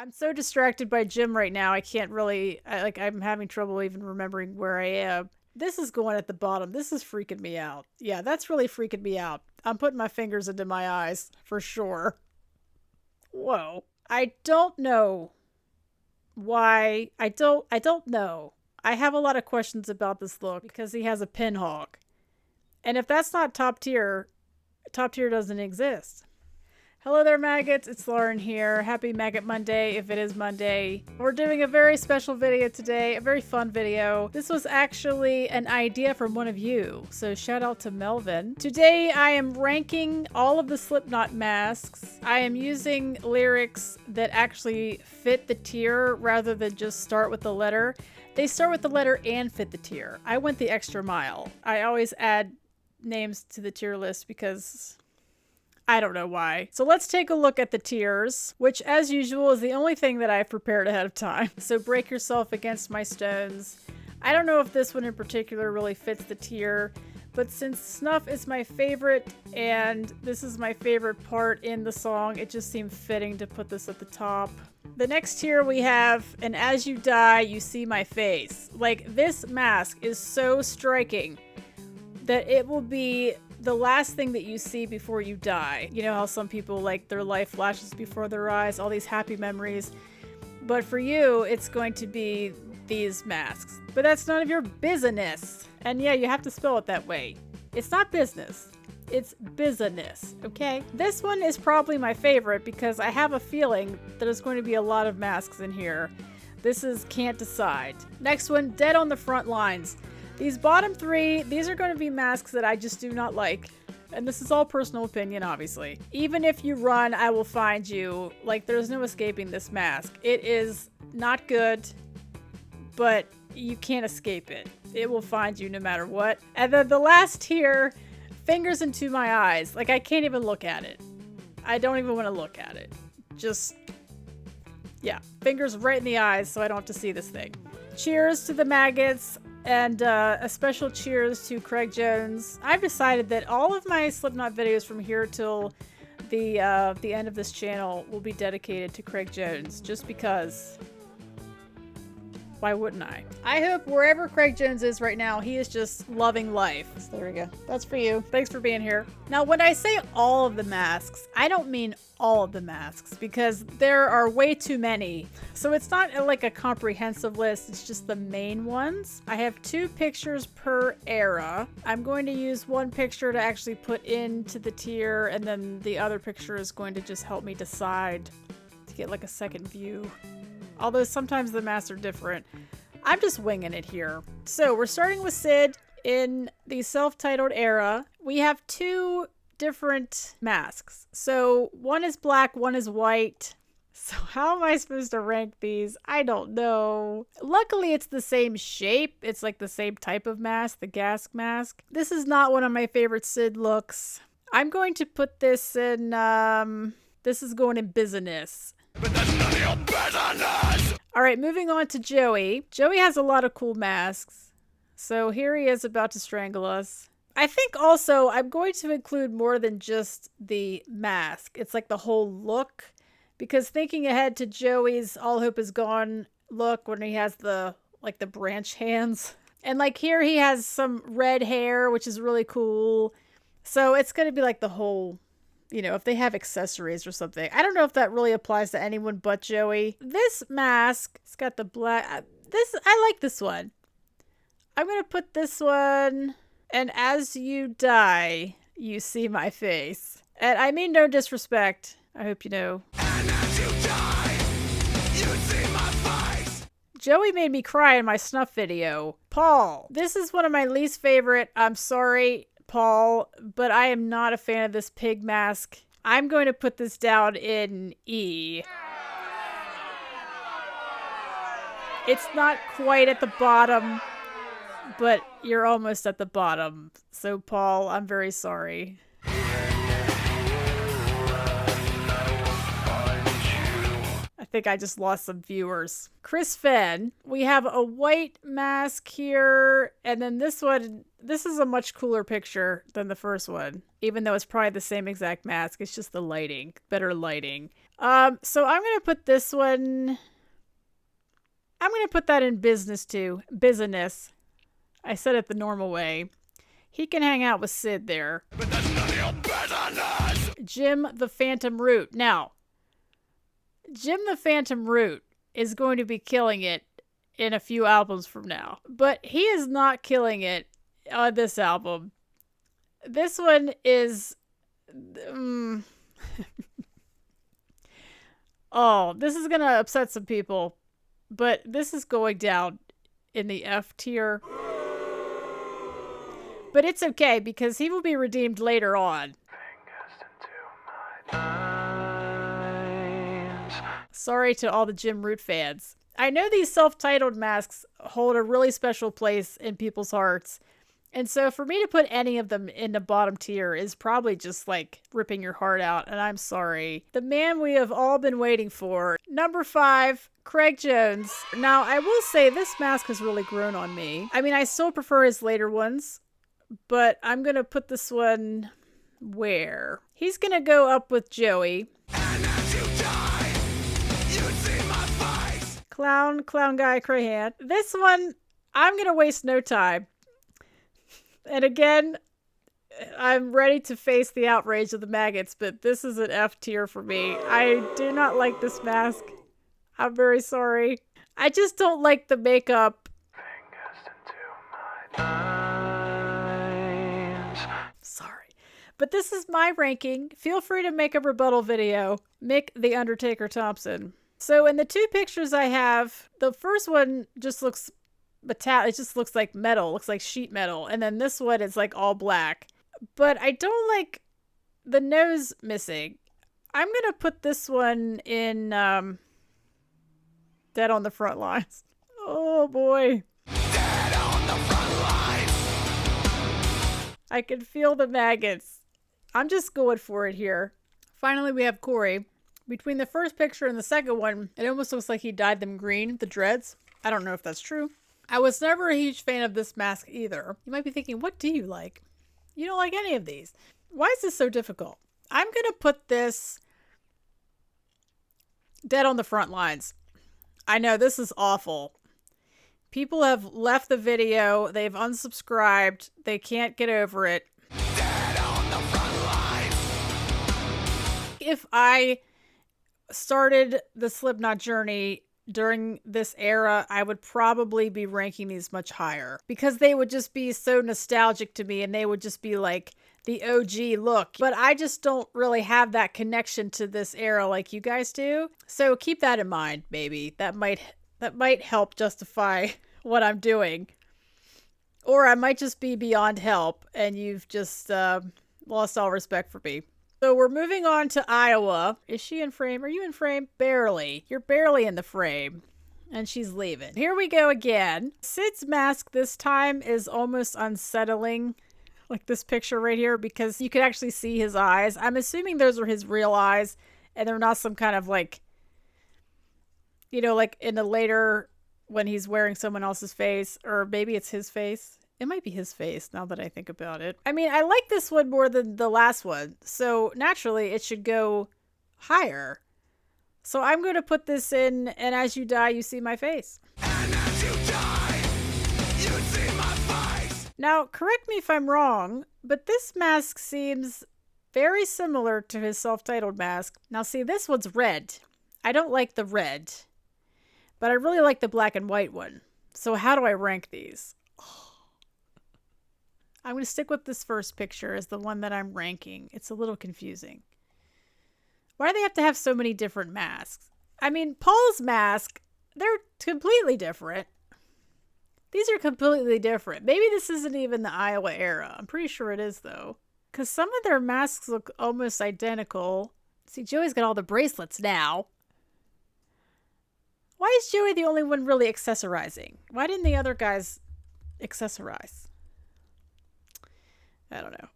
I'm so distracted by Jim right now. I can't really, I'm having trouble even remembering where I am. This is going at the bottom. This is freaking me out. Yeah, that's really freaking me out. I'm putting my fingers into my eyes for sure. Whoa. I don't know why. I don't know. I have a lot of questions about this look because he has a pinhawk. And if that's not top tier doesn't exist. Hello there, maggots. It's Lauren here. Happy Maggot Monday, if it is Monday. We're doing a very special video today, a very fun video. This was actually an idea from one of you, so shout out to Melvin. Today, I am ranking all of the Slipknot masks. I am using lyrics that actually fit the tier rather than just start with the letter. They start with the letter and fit the tier. I went the extra mile. I always add names to the tier list because I don't know why. So let's take a look at the tiers, which as usual is the only thing that I've prepared ahead of time. So break yourself against my stones. I don't know if this one in particular really fits the tier, but since Snuff is my favorite and this is my favorite part in the song, it just seemed fitting to put this at the top. The next tier we have, and as you die, you see my face. Like, this mask is so striking that it will be the last thing that you see before you die. You know how some people, like, their life flashes before their eyes, all these happy memories. But for you, it's going to be these masks. But that's none of your business. And yeah, you have to spell it that way. It's not business. It's business, okay? This one is probably my favorite because I have a feeling that there's going to be a lot of masks in here. This is Can't Decide. Next one, Dead on the Front Lines. These bottom three, these are going to be masks that I just do not like. And this is all personal opinion, obviously. Even if you run, I will find you. Like, there's no escaping this mask. It is not good, but you can't escape it. It will find you no matter what. And then the last tier, Fingers Into My Eyes. Like, I can't even look at it. I don't even want to look at it. Just, yeah, fingers right in the eyes so I don't have to see this thing. Cheers to the maggots. And a special cheers to Craig Jones. I've decided that all of my Slipknot videos from here till the end of this channel will be dedicated to Craig Jones, just because. Why wouldn't I? I hope wherever Craig Jones is right now, he is just loving life. So there we go. That's for you. Thanks for being here. Now, when I say all of the masks, I don't mean all of the masks because there are way too many. So it's not like a comprehensive list. It's just the main ones. I have 2 pictures per era. I'm going to use one picture to actually put into the tier, and then the other picture is going to just help me decide to get like a second view. Although sometimes the masks are different. I'm just winging it here. So we're starting with Sid in the self-titled era. We have 2 different masks. So one is black, one is white. So how am I supposed to rank these? I don't know. Luckily, it's the same shape. It's like the same type of mask, the gas mask. This is not one of my favorite Sid looks. I'm going to put this in, this is going in business. But that's none of your business! Alright, moving on to Joey. Joey has a lot of cool masks. So here he is about to strangle us. I think also I'm going to include more than just the mask. It's like the whole look. Because thinking ahead to Joey's All Hope Is Gone look when he has the, like, the branch hands. And like here he has some red hair, which is really cool. So it's going to be like the whole, you know, if they have accessories or something. I don't know if that really applies to anyone but Joey. This mask, it's got the black, I like this one. I'm going to put this one, and as you die, you see my face. And I mean no disrespect. I hope you know. And as you die, you see my face. Joey made me cry in my Snuff video. Paul, this is one of my least favorite. I'm sorry, Paul, but I am not a fan of this pig mask. I'm going to put this down in E. It's not quite at the bottom, but you're almost at the bottom. So Paul, I'm very sorry. I think I just lost some viewers. Chris Fenn, we have a white mask here, and then this one, this is a much cooler picture than the first one, even though it's probably the same exact mask. It's just the lighting, better lighting. So I'm going to put this one... I'm going to put that in business too. Business. I said it the normal way. He can hang out with Sid there. But that's none of your business. Jim the Phantom Root. Now, Jim the Phantom Root is going to be killing it in a few albums from now. But he is not killing it on this album. This one is... Oh, this is going to upset some people. But this is going down in the F tier. But it's okay because he will be redeemed later on. Sorry to all the Jim Root fans. I know these self-titled masks hold a really special place in people's hearts. And so for me to put any of them in the bottom tier is probably just like ripping your heart out. And I'm sorry. The man we have all been waiting for. Number 5, Craig Jones. Now, I will say this mask has really grown on me. I mean, I still prefer his later ones. But I'm going to put this one where? He's going to go up with Joey. And as you die, you see my face. Clown guy, Crahan. This one, I'm going to waste no time. And again, I'm ready to face the outrage of the maggots, but this is an F tier for me. I do not like this mask. I'm very sorry. I just don't like the makeup. Sorry. But this is my ranking. Feel free to make a rebuttal video. Mick the Undertaker Thompson. So in the 2 pictures I have, the first one just looks metallic. It just looks like metal. Looks like sheet metal. And then this one is like all black. But I don't like the nose missing. I'm going to put this one in Dead on the Front Lines. Oh boy. Dead on the front lines. I can feel the maggots. I'm just going for it here. Finally, we have Corey. Between the first picture and the second one, it almost looks like he dyed them green, the dreads. I don't know if that's true. I was never a huge fan of this mask either. You might be thinking, what do you like? You don't like any of these. Why is this so difficult? I'm going to put this Dead on the Front Lines. I know this is awful. People have left the video. They've unsubscribed. They can't get over it. Dead on the front lines. If I started the Slipknot journey during this era, I would probably be ranking these much higher because they would just be so nostalgic to me and they would just be like the OG look. But I just don't really have that connection to this era like you guys do. So keep that in mind, maybe. That might help justify what I'm doing. Or I might just be beyond help and you've just lost all respect for me. So we're moving on to Iowa. Is she in frame? Are you in frame? Barely. You're barely in the frame. And she's leaving. Here we go again. Sid's mask this time is almost unsettling. Like this picture right here. Because you can actually see his eyes. I'm assuming those are his real eyes. And they're not some kind of like... You know, like in the later... When he's wearing someone else's face. Or maybe it's his face. It might be his face now that I think about it. I mean, I like this one more than the last one. So naturally, it should go higher. So I'm going to put this in, and as you die, you see my face. And as you die, you see my face. Now, correct me if I'm wrong, but this mask seems very similar to his self-titled mask. Now, see, this one's red. I don't like the red, but I really like the black and white one. So how do I rank these? I'm going to stick with this first picture as the one that I'm ranking. It's a little confusing. Why do they have to have so many different masks? I mean, Paul's mask, they're completely different. These are completely different. Maybe this isn't even the Iowa era. I'm pretty sure it is, though. Because some of their masks look almost identical. See, Joey's got all the bracelets now. Why is Joey the only one really accessorizing? Why didn't the other guys accessorize? I don't know.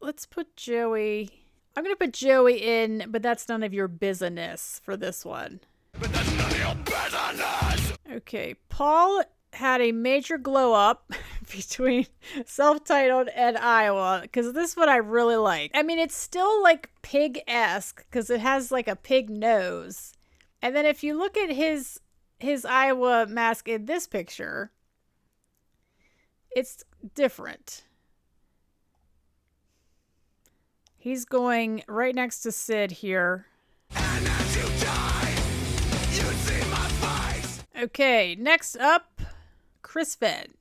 Let's put Joey. I'm going to put Joey in, but that's none of your business for this one. But that's none of your business. Okay. Paul had a major glow up between Self-Titled and Iowa, because this one I really like. I mean, it's still like pig-esque because it has like a pig nose. And then if you look at his Iowa mask in this picture, it's different. He's going right next to Sid here. And as you die, you see my face. Okay, next up, Crispin.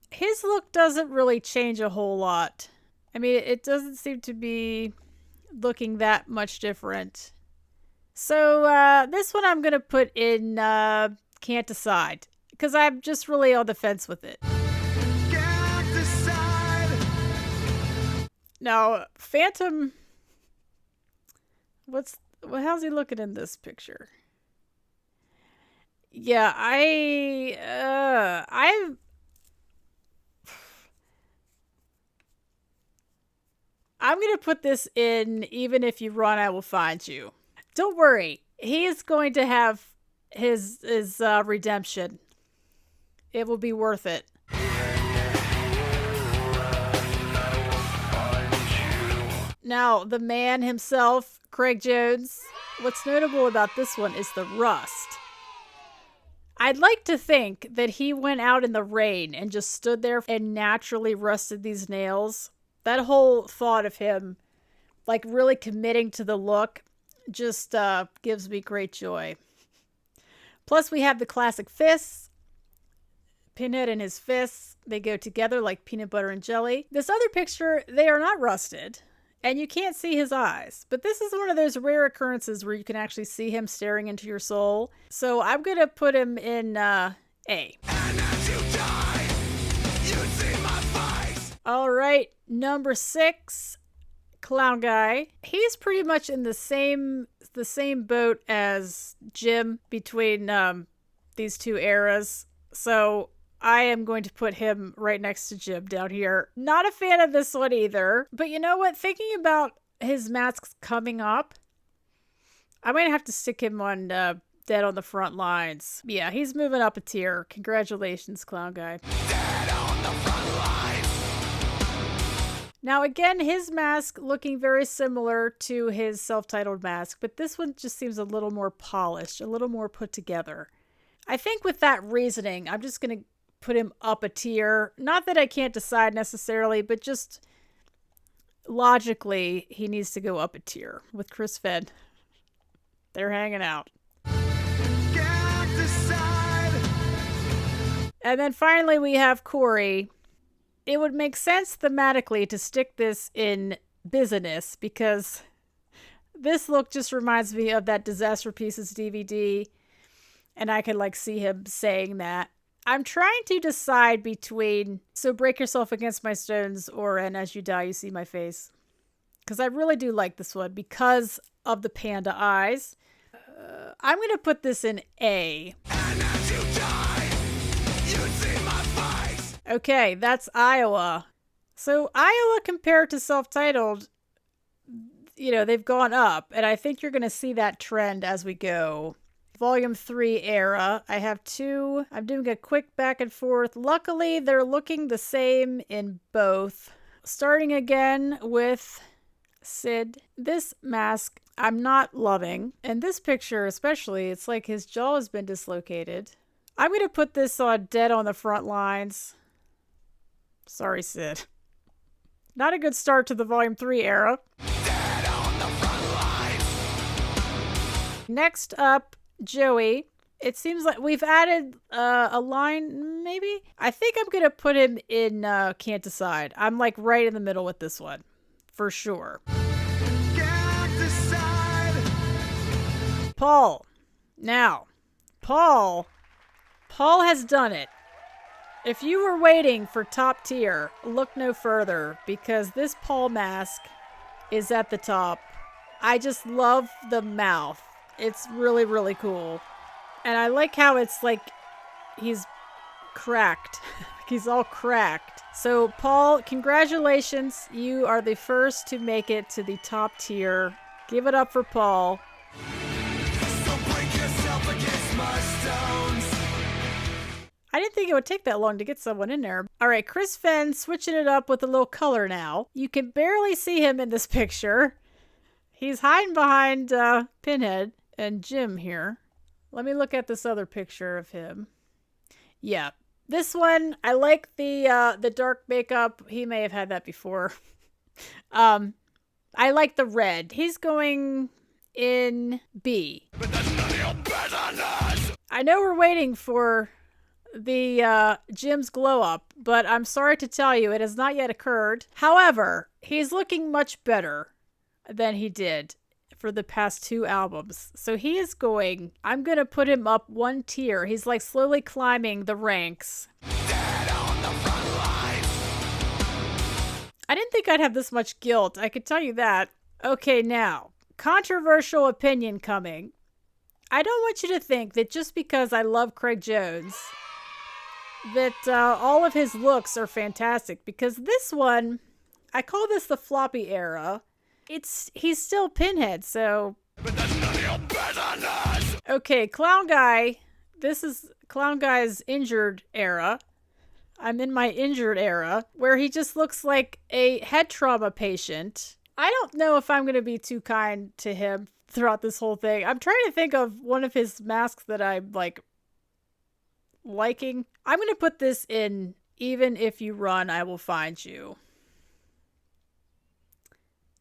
His look doesn't really change a whole lot. I mean, it doesn't seem to be looking that much different. So this one I'm going to put in Can't Decide, because I'm just really on the fence with it. Can't decide. Now, Phantom, how's he looking in this picture? Yeah, I'm going to put this in Even If You Run, I Will Find You. Don't worry. He is going to have his redemption. It will be worth it. Now, the man himself, Craig Jones. What's notable about this one is the rust. I'd like to think that he went out in the rain and just stood there and naturally rusted these nails. That whole thought of him, like, really committing to the look just gives me great joy. Plus, we have the classic fists. Pinhead and his fists, they go together like peanut butter and jelly. This other picture, they are not rusted, and you can't see his eyes. But this is one of those rare occurrences where you can actually see him staring into your soul. So I'm going to put him in A. And as you die, you see my face. All right, number 6. Clown Guy. He's pretty much in the same boat as Jim between these two eras. So I am going to put him right next to Jim down here. Not a fan of this one either. But you know what? Thinking about his masks coming up, I might have to stick him on Dead on the Front Lines. Yeah, he's moving up a tier. Congratulations, Clown Guy. Dead on the front lines. Now again, his mask looking very similar to his self-titled mask, but this one just seems a little more polished, a little more put together. I think with that reasoning, I'm just going to put him up a tier. Not that I can't decide necessarily, but just logically, he needs to go up a tier with Chris Fenn. They're hanging out. Can't decide. And then finally we have Corey. It would make sense thematically to stick this in business because this look just reminds me of that Disaster Pieces DVD, and I can like see him saying that. I'm trying to decide between So Break Yourself Against My Stones or And As You Die You See My Face, because I really do like this one because of the panda eyes. I'm going to put this in A. And as you die, you see my face. Okay, that's Iowa. So Iowa compared to Self-Titled, you know, they've gone up, and I think you're going to see that trend as we go. Volume 3 era. I have 2. I'm doing a quick back and forth. Luckily, they're looking the same in both. Starting again with Sid. This mask, I'm not loving. And this picture especially, it's like his jaw has been dislocated. I'm going to put this on Dead on the Front Lines. Sorry, Sid. Not a good start to the Volume 3 era. Dead on the front lines. Next up, Joey. It seems like we've added a line, maybe? I think I'm going to put him in Can't Decide. I'm like right in the middle with this one. For sure. Can't decide. Paul. Now, Paul has done it. If you were waiting for top tier, look no further because this Paul mask is at the top. I just love the mouth. It's really, really cool. And I like how it's like he's cracked. He's all cracked. So Paul, congratulations. You are the first to make it to the top tier. Give it up for Paul. So break yourself against my stones. I didn't think think it would take that long to get someone in there. All right, Chris Fenn switching it up with a little color now. You can barely see him in this picture. He's hiding behind Pinhead and Jim here. Let me look at this other picture of him. Yeah, this one, I like the dark makeup. He may have had that before. I like the red. He's going in B. I know we're waiting for the Jim's glow up, but I'm sorry to tell you it has not yet occurred. However, he's looking much better than he did for the past 2 albums. So he is going, I'm going to put him up 1 tier. He's like slowly climbing the ranks. Dead on the front line. I didn't think I'd have this much guilt. I could tell you that. Okay, now, controversial opinion coming. I don't want you to think that just because I love Craig Jones, that all of his looks are fantastic. Because this one, I call this the floppy era. He's still Pinhead, so... But that's none of your business. Okay, Clown Guy. This is Clown Guy's injured era. I'm in my injured era, where he just looks like a head trauma patient. I don't know if I'm going to be too kind to him throughout this whole thing. I'm trying to think of one of his masks that I'm, like, liking. I'm going to put this in, even if you run, I will find you.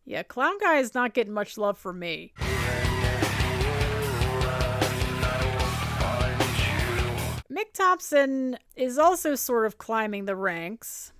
Yeah, Clown Guy is not getting much love from me. Mick Thompson is also sort of climbing the ranks.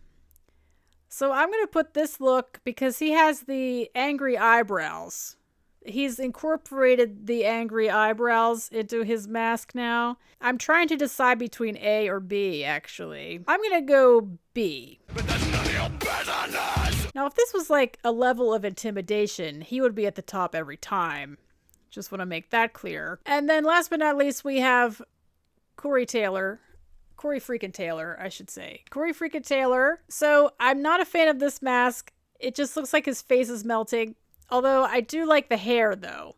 So I'm going to put this look because he has the angry eyebrows. He's incorporated the angry eyebrows into his mask now. I'm trying to decide between A or B, actually. I'm going to go B. But that's none of your business. Now, if this was like a level of intimidation, he would be at the top every time. Just want to make that clear. And then last but not least, we have Corey freaking Taylor, I should say. Corey freaking Taylor. So I'm not a fan of this mask. It just looks like his face is melting. Although I do like the hair, though.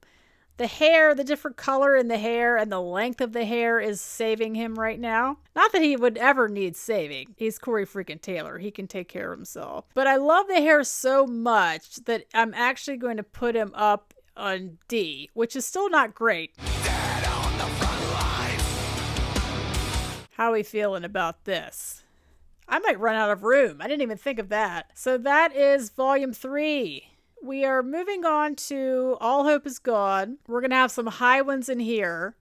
The hair, the different color in the hair and the length of the hair is saving him right now. Not that he would ever need saving. He's Corey freaking Taylor. He can take care of himself. But I love the hair so much that I'm actually going to put him up on D, which is still not great. Dead on the front line. How are we feeling about this? I might run out of room. I didn't even think of that. So that is volume 3. We are moving on to All Hope Is Gone. We're going to have some high ones in here.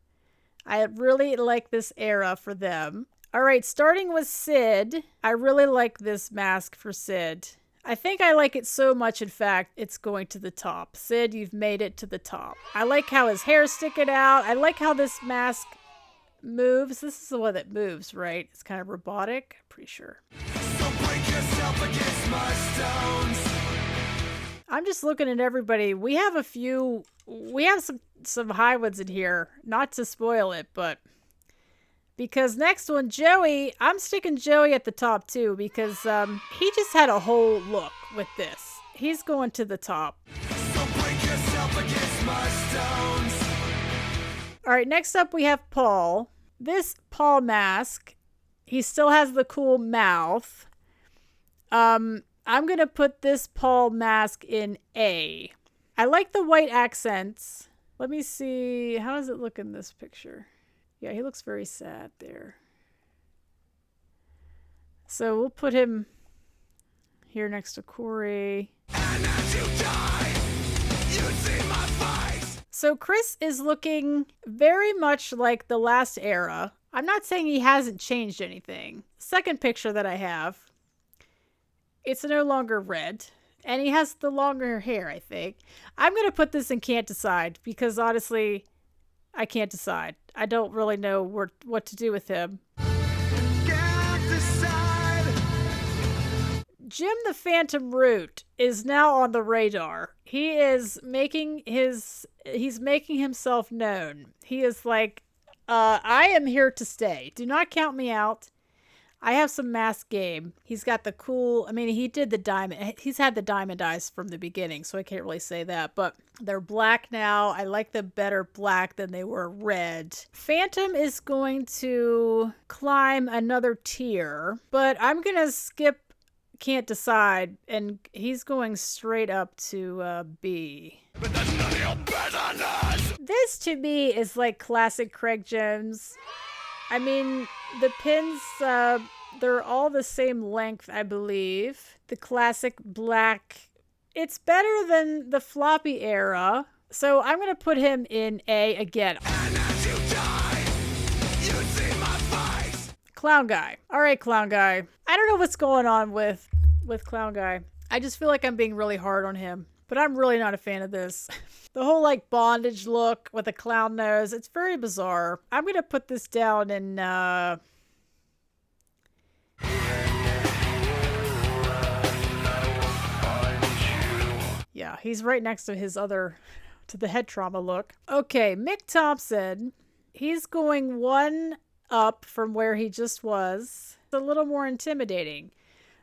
I really like this era for them. All right, starting with Sid. I really like this mask for Sid. I think I like it so much, in fact, it's going to the top. Sid, you've made it to the top. I like how his hair's sticking out. I like how this mask moves. This is the one that moves, right? It's kind of robotic. I'm pretty sure. So break yourself against my stones. I'm just looking at everybody. We have some high ones in here. Not to spoil it, but because next one, Joey, I'm sticking Joey at the top too because he just had a whole look with this. He's going to the top. So break yourself against my stones. All right, next up we have Paul. This Paul mask, he still has the cool mouth. I'm going to put this Paul mask in A. I like the white accents. Let me see. How does it look in this picture? Yeah, he looks very sad there. So we'll put him here next to Corey. And as you die, you see my face. So Chris is looking very much like the last era. I'm not saying he hasn't changed anything. Second picture that I have. It's no longer red. And he has the longer hair, I think. I'm going to put this in can't decide. Because honestly, I can't decide. I don't really know what to do with him. Can't decide. Jim the Phantom Root is now on the radar. He is making himself known. He is like, I am here to stay. Do not count me out. I have some mask game. He's got the cool, I mean, he did the diamond. He's had the diamond eyes from the beginning, so I can't really say that. But they're black now. I like them better black than they were red. Phantom is going to climb another tier, but I'm going to skip Can't Decide, and he's going straight up to B. But that's none of your business. This to me is like classic Craig Jones. I mean, the pins, they're all the same length, I believe. The classic black. It's better than the floppy era. So I'm going to put him in A again. And as you die, you see my face. Clown Guy. All right, Clown Guy. I don't know what's going on with Clown Guy. I just feel like I'm being really hard on him. But I'm really not a fan of this. The whole like bondage look with a clown nose. It's very bizarre. I'm going to put this down in yeah, he's right next to his other, to the head trauma look. Okay, Mick Thompson. He's going one up from where he just was. It's a little more intimidating.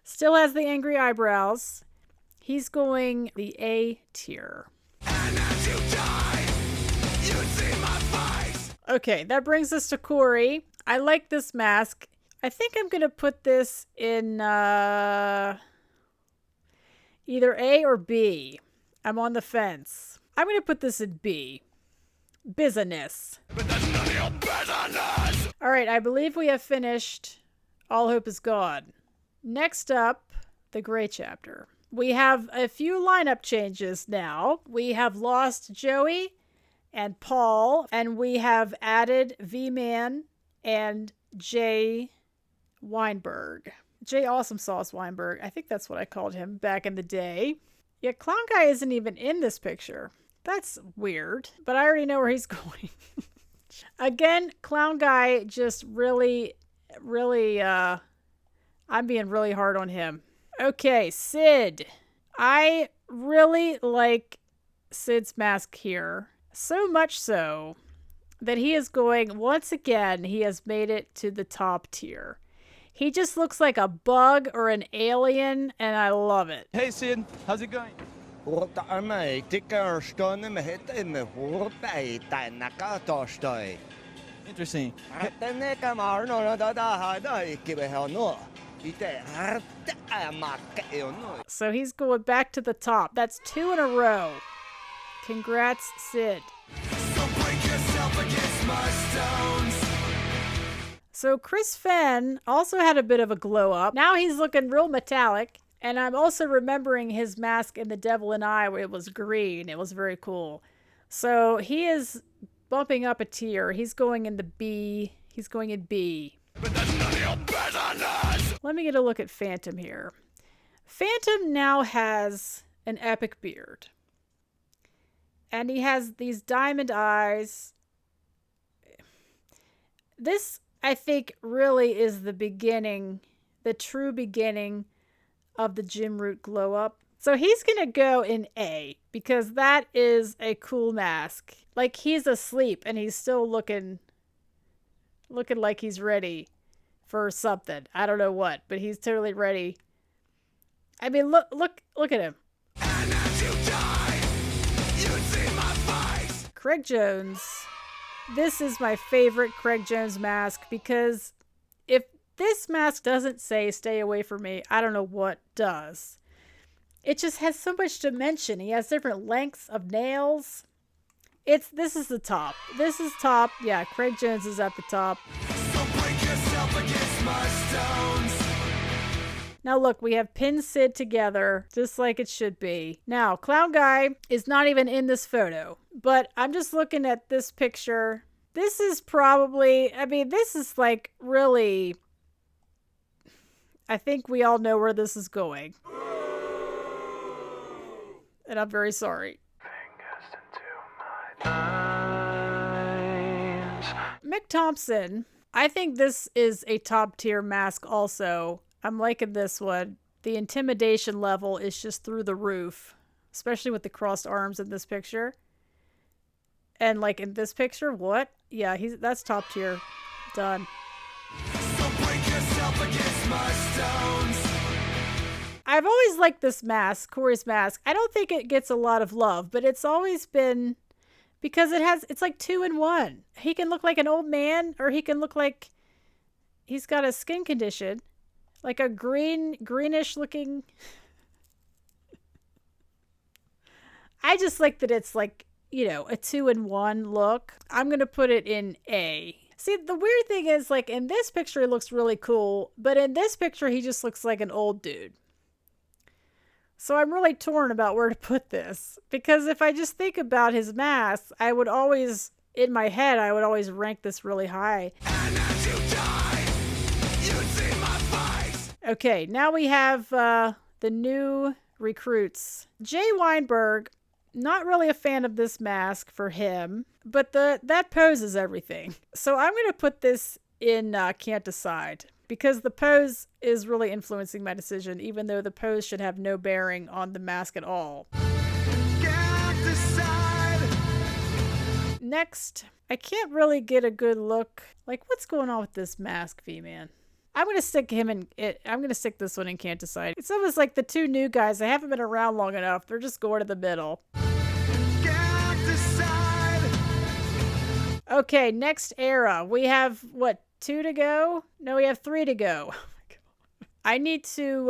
Still has the angry eyebrows. He's going the A tier. And as you die, you see my face. Okay, that brings us to Corey. I like this mask. I think I'm going to put this in either A or B. I'm on the fence. I'm going to put this in B. Business. But that's none of your business. All right, I believe we have finished All Hope Is Gone. Next up, the Gray Chapter. We have a few lineup changes now. We have lost Joey and Paul, and we have added V-Man and Jay Weinberg. Jay Awesome Sauce Weinberg. I think that's what I called him back in the day. Yeah, Clown Guy isn't even in this picture. That's weird, but I already know where he's going. Again, Clown Guy just really, I'm being really hard on him. Okay, Sid. I really like Sid's mask here. So much so that he is going, once again, he has made it to the top tier. He just looks like a bug or an alien, and I love it. Hey, Sid. How's it going? Interesting. So he's going back to the top. That's 2 in a row. Congrats, Sid. So break yourself against my stones. So Chris Fenn also had a bit of a glow up. Now he's looking real metallic. And I'm also remembering his mask in The Devil and I where it was green. It was very cool. So he is bumping up a tier. He's going in the B. He's going in B. But that's none of your business. Let me get a look at Phantom here. Phantom now has an epic beard. And he has these diamond eyes. This, I think, really is the beginning, the true beginning of the Jim Root glow up. So he's going to go in A because that is a cool mask. Like he's asleep and he's still looking like he's ready for something. I don't know what, but he's totally ready. I mean, look at him. And as you die, you see my face. Craig Jones. This is my favorite Craig Jones mask because if this mask doesn't say stay away from me, I don't know what does. It just has so much dimension. He has different lengths of nails. This is the top. This is top. Yeah, Craig Jones is at the top. So break yourself against my stones. Now look, we have Pin Sid together, just like it should be. Now, Clown Guy is not even in this photo, but I'm just looking at this picture. This is probably, I mean, this is like really, I think we all know where this is going. And I'm very sorry. Mick Thompson, I think this is a top tier mask also. I'm liking this one. The intimidation level is just through the roof, especially with the crossed arms in this picture. And like in this picture, what? Yeah, that's top tier. Done. So break I've always liked this mask, Corey's mask. I don't think it gets a lot of love, but it's always been because it's like 2-in-1. He can look like an old man, or he can look like he's got a skin condition, like a greenish looking. I just like that it's like, you know, a 2-in-1 look. I'm going to put it in A. See, the weird thing is, like, in this picture, he looks really cool, but in this picture, he just looks like an old dude. So I'm really torn about where to put this, because if I just think about his mask, I would always, in my head, I would always rank this really high. And as you die, you'd see my face. Okay, now we have the new recruits. Jay Weinberg, not really a fan of this mask for him, but that pose is everything. So I'm going to put this in can't decide, because the pose is really influencing my decision, even though the pose should have no bearing on the mask at all. Can't decide. Next, I can't really get a good look. Like, what's going on with this mask, V-Man? I'm gonna stick him in it. I'm gonna stick this one in can't decide. It's almost like the two new guys. They haven't been around long enough. They're just going to the middle. Can't decide. Okay, next era. We have what? 2 to go? No, we have 3 to go. Oh my God. I need to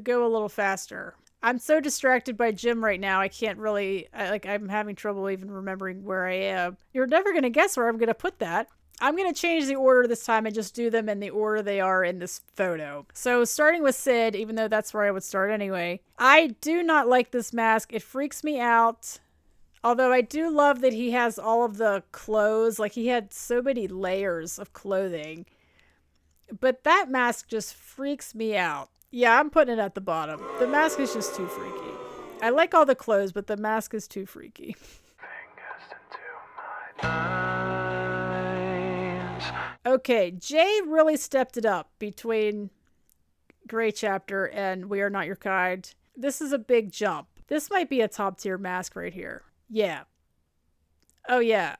go a little faster. I'm so distracted by Jim right now. I can't really, I'm having trouble even remembering where I am. You're never going to guess where I'm going to put that. I'm going to change the order this time and just do them in the order they are in this photo. So starting with Sid, even though that's where I would start anyway. I do not like this mask. It freaks me out. Although I do love that he has all of the clothes. Like, he had so many layers of clothing. But that mask just freaks me out. Yeah, I'm putting it at the bottom. The mask is just too freaky. I like all the clothes, but the mask is too freaky. Okay, Jay really stepped it up between Gray Chapter and We Are Not Your Kind. This is a big jump. This might be a top tier mask right here. Yeah. Oh, yeah.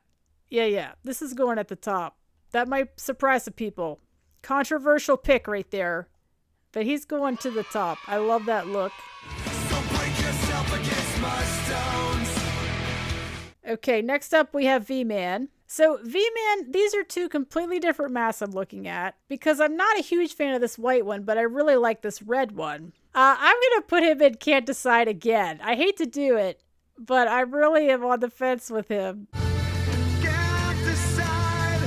Yeah. This is going at the top. That might surprise some people. Controversial pick right there. But he's going to the top. I love that look. So break yourself against my stones. Okay, next up we have V-Man. So V-Man, these are two completely different masks I'm looking at, because I'm not a huge fan of this white one, but I really like this red one. I'm going to put him in can't decide again. I hate to do it, but I really am on the fence with him. Can't decide.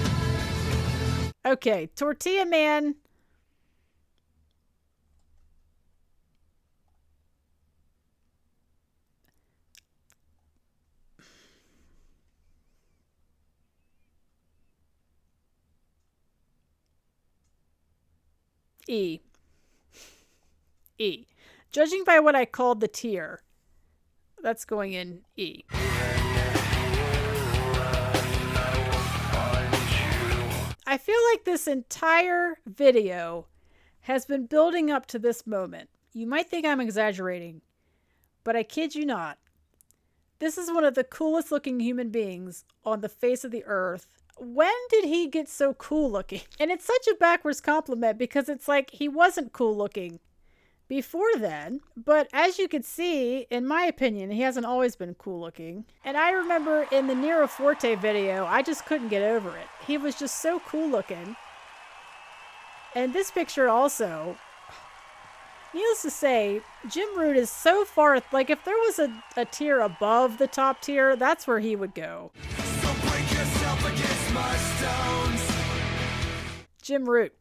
Okay, Tortilla Man. E. Judging by what I called the tier, that's going in E. I feel like this entire video has been building up to this moment. You might think I'm exaggerating, but I kid you not. This is one of the coolest looking human beings on the face of the earth. When did he get so cool looking? And it's such a backwards compliment, because it's like he wasn't cool looking before then. But as you can see, in my opinion, he hasn't always been cool looking. And I remember in the Nero Forte video, I just couldn't get over it. He was just so cool looking. And this picture also, needless to say, Jim Root is so far, like if there was a tier above the top tier, that's where he would go. So break yourself against my stones. Jim Root,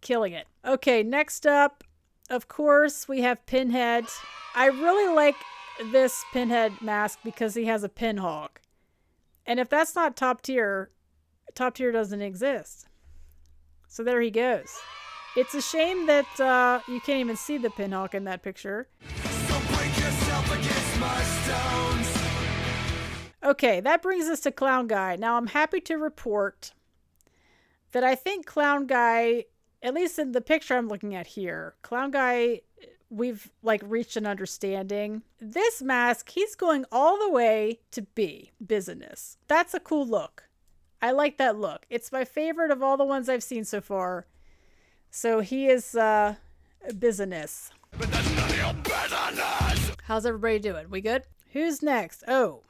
killing it. Okay, next up, of course, we have Pinhead. I really like this Pinhead mask because he has a pinhawk. And if that's not top tier doesn't exist. So there he goes. It's a shame that you can't even see the pinhawk in that picture. So break yourself against my stones. Okay, that brings us to Clown Guy. Now, I'm happy to report that I think Clown Guy, at least in the picture I'm looking at here, Clown Guy, we've like reached an understanding. This mask, he's going all the way to B, business. That's a cool look. I like that look. It's my favorite of all the ones I've seen so far. So he is business. How's everybody doing? We good? Who's next? Oh,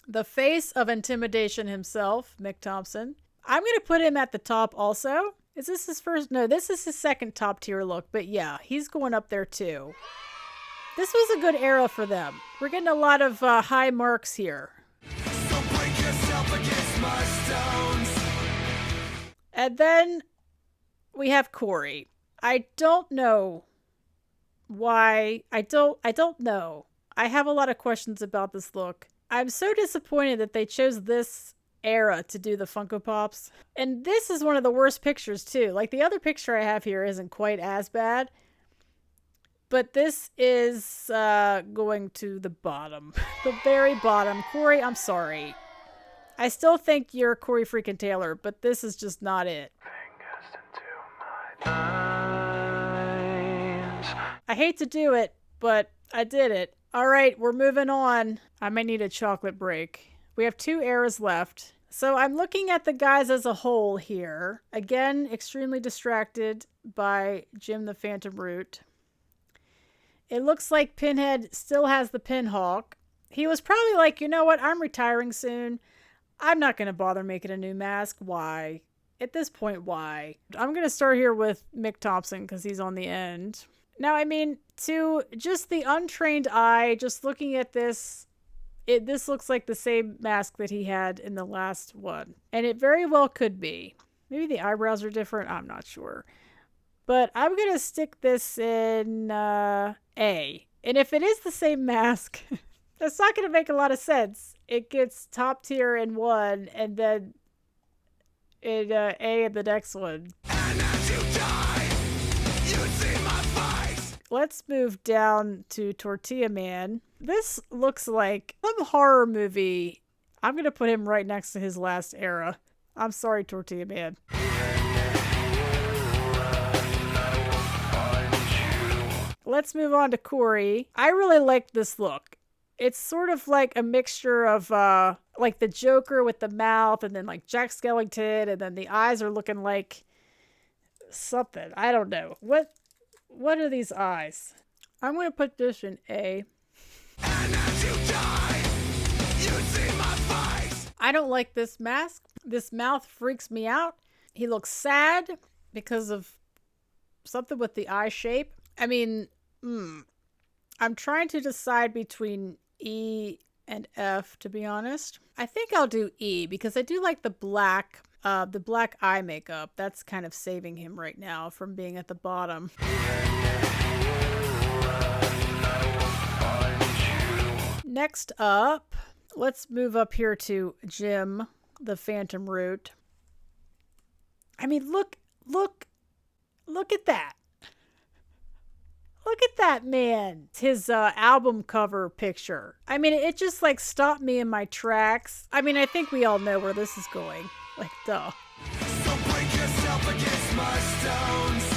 the face of intimidation himself, Mick Thompson. I'm going to put him at the top also. Is this his first? No, this is his second top tier look. But yeah, he's going up there too. This was a good era for them. We're getting a lot of high marks here. So break yourself against my stones. And then we have Corey. I don't know why. I don't know. I have a lot of questions about this look. I'm so disappointed that they chose this era to do the Funko Pops. And this is one of the worst pictures too. Like the other picture I have here isn't quite as bad. But this is going to the bottom. The very bottom. Corey, I'm sorry. I still think you're Corey freaking Taylor, but this is just not it. I hate to do it, but I did it. All right, we're moving on. I might need a chocolate break. We have 2 eras left. So I'm looking at the guys as a whole here. Again, extremely distracted by Jim the Phantom Root. It looks like Pinhead still has the Pinhawk. He was probably like, you know what? I'm retiring soon. I'm not going to bother making a new mask. Why? At this point, why? I'm going to start here with Mick Thompson because he's on the end. Now, I mean, to just the untrained eye, just looking at this, this looks like the same mask that he had in the last one. And it very well could be. Maybe the eyebrows are different. I'm not sure. But I'm going to stick this in A. And if it is the same mask, that's not going to make a lot of sense. It gets top tier in one and then in A in the next one. And as you die, you see my face. Let's move down to Tortilla Man. This looks like some horror movie. I'm going to put him right next to his last era. I'm sorry, Tortilla Man. Let's move on to Corey. I really like this look. It's sort of like a mixture of like the Joker with the mouth and then like Jack Skellington and then the eyes are looking like something. I don't know. What are these eyes? I'm going to put this in A. And as you die, you see my face. I don't like this mask. This mouth freaks me out. He looks sad because of something with the eye shape. I mean, I'm trying to decide between E and F, to be honest. I think I'll do E because I do like the black eye makeup. That's kind of saving him right now from being at the bottom. Next up, let's move up here to Jim, the Phantom Root. I mean, look at that. Look at that man. His album cover picture. I mean, it just like stopped me in my tracks. I mean, I think we all know where this is going. Like, duh. So break yourself against my stones.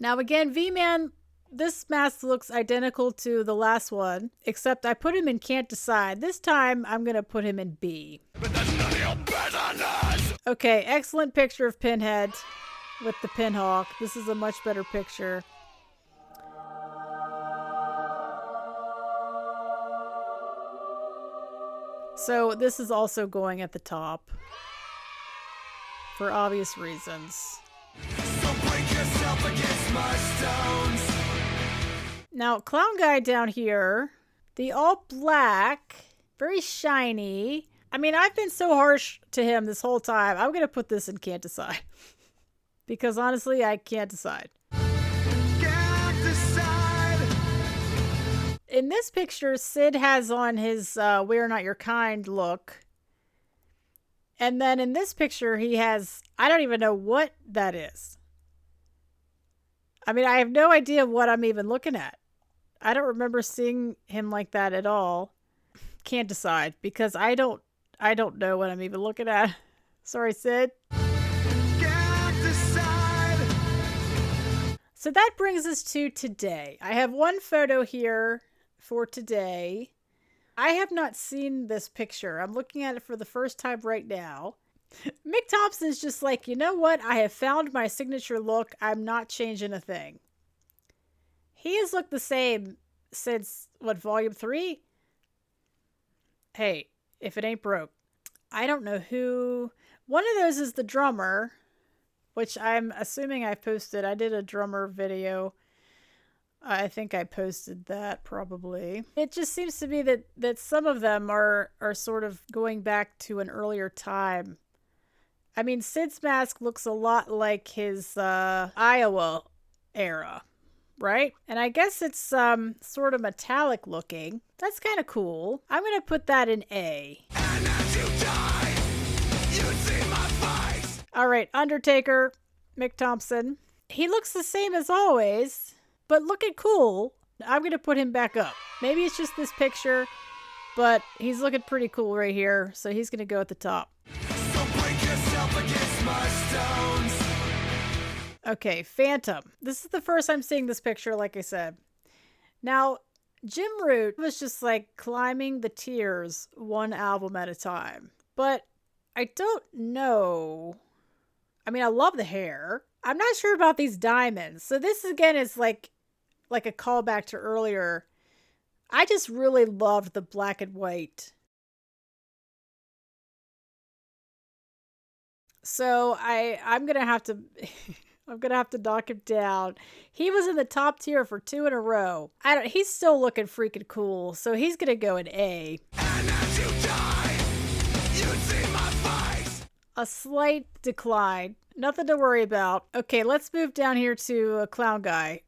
Now again, V-Man, this mask looks identical to the last one, except I put him in Can't Decide. This time, I'm going to put him in B. But that's none of your business. Okay, excellent picture of Pinhead with the Pinhawk. This is a much better picture. So this is also going at the top for obvious reasons. So break yourself against my stones. Now, Clown Guy down here, the all black, very shiny. I mean, I've been so harsh to him this whole time. I'm going to put this in Can't Decide. Because honestly, I can't decide. In this picture, Sid has on his We're Not Your Kind look. And then in this picture, he has, I don't even know what that is. I mean, I have no idea what I'm even looking at. I don't remember seeing him like that at all. Can't decide because I don't know what I'm even looking at. Sorry, Sid. Can't decide. So that brings us to today. I have one photo here for today. I have not seen this picture. I'm looking at it for the first time right now. Mick Thompson's just like, you know what? I have found my signature look. I'm not changing a thing. He has looked the same since, what, Volume 3? Hey, if it ain't broke. I don't know who... One of those is the drummer, which I'm assuming I've posted. I did a drummer video. I think I posted that, probably. It just seems to be that some of them are sort of going back to an earlier time. I mean, Sid's mask looks a lot like his Iowa era, right? And I guess it's sort of metallic looking. That's kind of cool. I'm going to put that in A. And as you die, you'd see my face. All right, Undertaker, Mick Thompson. He looks the same as always, but looking cool. I'm going to put him back up. Maybe it's just this picture, but he's looking pretty cool right here, so he's going to go at the top. Okay, Phantom. This is the first I'm seeing this picture, like I said. Now, Jim Root was just like climbing the tiers one album at a time. But I don't know. I mean, I love the hair. I'm not sure about these diamonds. So this, again, is like a callback to earlier. I just really loved the black and white. So I'm gonna have to I'm gonna have to knock him down. He was in the top tier for 2 in a row. He's still looking freaking cool, so he's gonna go in A. And as you die, you'd see my face. A slight decline. Nothing to worry about. Okay, let's move down here to a Clown Guy.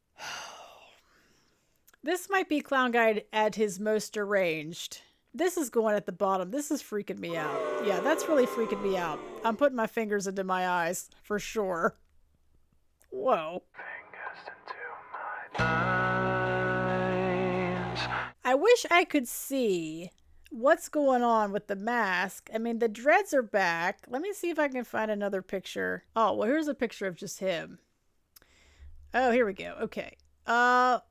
This might be Clown Guy at his most deranged. This is going at the bottom. This is freaking me out. Yeah, that's really freaking me out. I'm putting my fingers into my eyes, for sure. Whoa. Fingers into my eyes. I wish I could see what's going on with the mask. I mean, the dreads are back. Let me see if I can find another picture. Oh, well, here's a picture of just him. Oh, here we go. Okay. I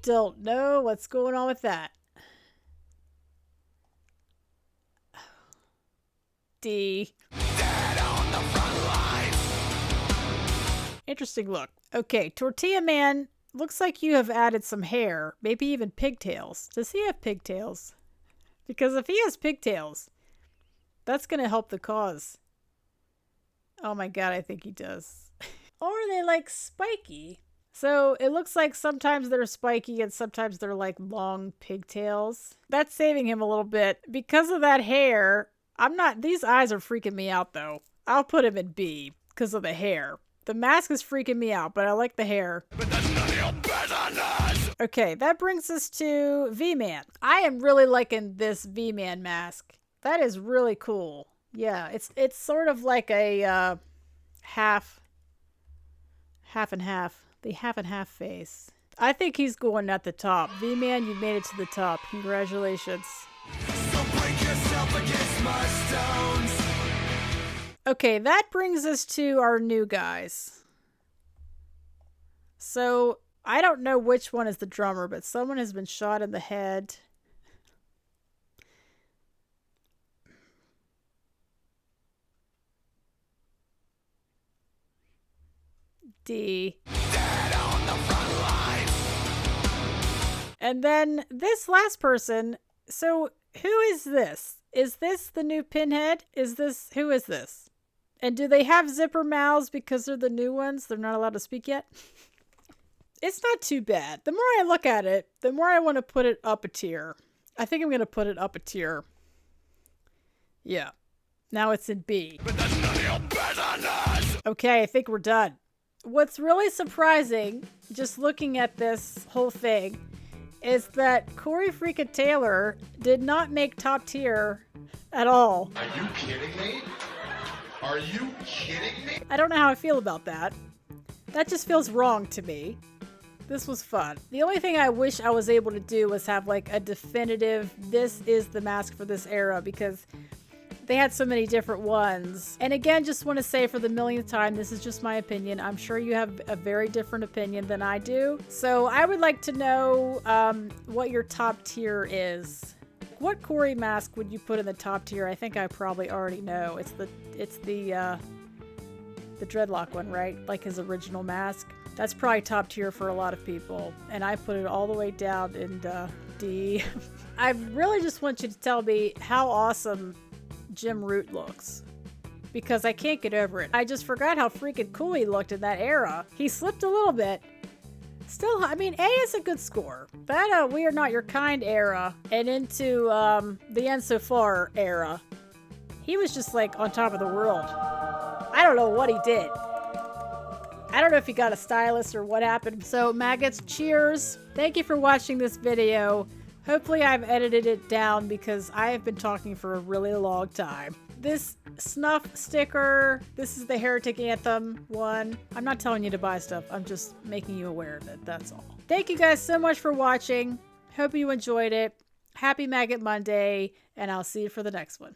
don't know what's going on with that. D. Dead on the front lines. Interesting look. Okay, Tortilla Man, looks like you have added some hair, maybe even pigtails. Does he have pigtails? Because if he has pigtails, that's going to help the cause. Oh my god, I think he does. Or are they like spiky? So it looks like sometimes they're spiky and sometimes they're like long pigtails. That's saving him a little bit. Because of that hair... these eyes are freaking me out though. I'll put him in B because of the hair. The mask is freaking me out, but I like the hair. But that's none of your business. Okay, that brings us to V-Man. I am really liking this V-Man mask. That is really cool. Yeah, it's sort of like a half and half. The half and half face. I think he's going at the top. V-Man, you made it to the top. Congratulations. Okay, that brings us to our new guys. So, I don't know which one is the drummer, but someone has been shot in the head. D. Dead on the front lines. And then this last person, so who is this? Is this the new Pinhead? Who is this? And do they have zipper mouths because they're the new ones? They're not allowed to speak yet? It's not too bad. The more I look at it, the more I want to put it up a tier. I think I'm going to put it up a tier. Yeah. Now it's in B. But that's none of your business. Okay, I think we're done. What's really surprising, just looking at this whole thing, is that Corey freaking Taylor did not make top tier at all. Are you kidding me? Are you kidding me? I don't know how I feel about that. That just feels wrong to me. This was fun. The only thing I wish I was able to do was have like a definitive, this is the mask for this era, because they had so many different ones. And again, just want to say for the millionth time, this is just my opinion. I'm sure you have a very different opinion than I do. So I would like to know what your top tier is. like, what Corey mask would you put in the top tier? I think I probably already know. It's the dreadlock one, right? Like his original mask. That's probably top tier for a lot of people. And I put it all the way down in D. I really just want you to tell me how awesome Jim Root looks. Because I can't get over it. I just forgot how freaking cool he looked in that era. He slipped a little bit. Still, I mean, A is a good score. That We Are Not Your Kind era and into the End So Far era, he was just like on top of the world. I don't know what he did. I don't know if he got a stylist or what happened. So Maggots, cheers. Thank you for watching this video. Hopefully I've edited it down because I have been talking for a really long time. This snuff sticker, this is the Heretic Anthem one. I'm not telling you to buy stuff. I'm just making you aware of it. That's all. Thank you guys so much for watching. Hope you enjoyed it. Happy Maggot Monday, and I'll see you for the next one.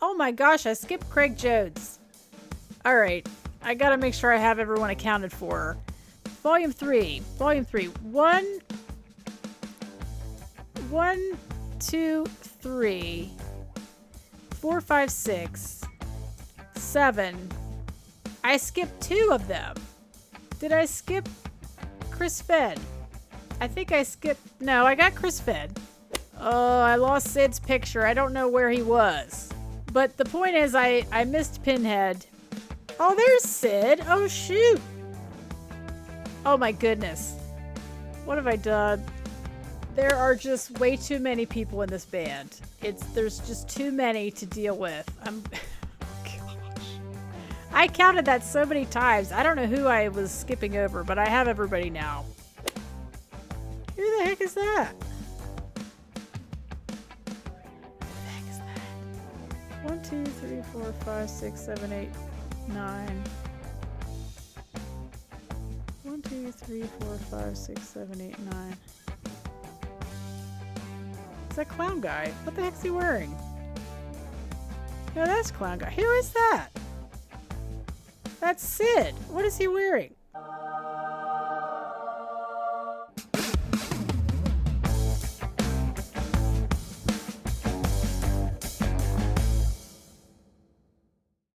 Oh my gosh, I skipped Craig Jones. All right, I gotta make sure I have everyone accounted for. Volume 3. 1, 2, 3. 4, 5, 6, 7. I skipped 2 of them. Did I skip Chris Fed? I think I skipped... No, I got Chris Fed. Oh, I lost Sid's picture. I don't know where he was. But the point is, I missed Pinhead. Oh, there's Sid. Oh, shoot. Oh, my goodness. What have I done? There are just way too many people in this band. There's just too many to deal with. Gosh. I counted that so many times. I don't know who I was skipping over, but I have everybody now. Who the heck is that? Who the heck is that? 1, 2, 3, 4, 5, 6, 7, 8, 9. 1, 2, 3, 4, 5, 6, 7, 8, 9. That clown guy. What the heck's he wearing? No, that's clown guy. Who is that? That's Sid. What is he wearing?